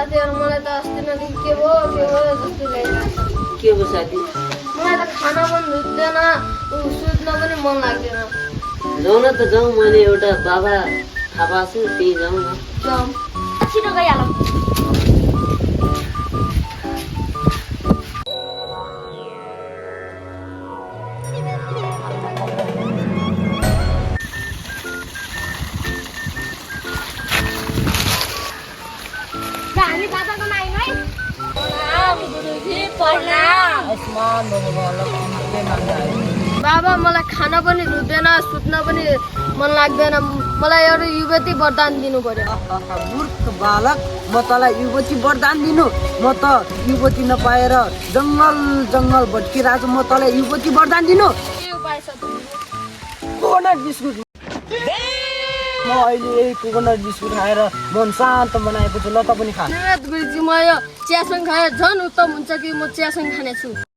साथीहरु मलाई त अस्ति नदि के भयो जस्तो लागिरहेछ। के हो साथी? मलाई त खाना पनि रुच्दैन, सुत्न पनि मन लाग्दैन। जाउँ न त जाउँ, मैले एउटा बाबा थाहा पाएको छु, त्यही जाउँ न। जाउँ छिटो गइहालौँ। हामी बाबाकोमा आयौँ है। प्रणाम गुरुजी, प्रणाम। बाबा मलाई खाना पनि रुच्दैन, सुत्न पनि मन लाग्दैन। मलाई एउटा युवती वरदान दिनु पर्यो। मूर्ख बालक, म तँलाई युवती वरदान दिनु? म त युवती नपाएर जङ्गल जङ्गल भट्किरहेको छु, म तँलाई युवती वरदान दिनु? के उपाय छ तिम्रो? Coconut biscuit. म अहिले यही कोकोनट बिस्कुट खाएर मन शान्त बनाएको छु, ल त पनि खा। गुरुजी, म यो चियासँग खाए झन् उत्तम हुन्छ कि म चियासँग खानेछु।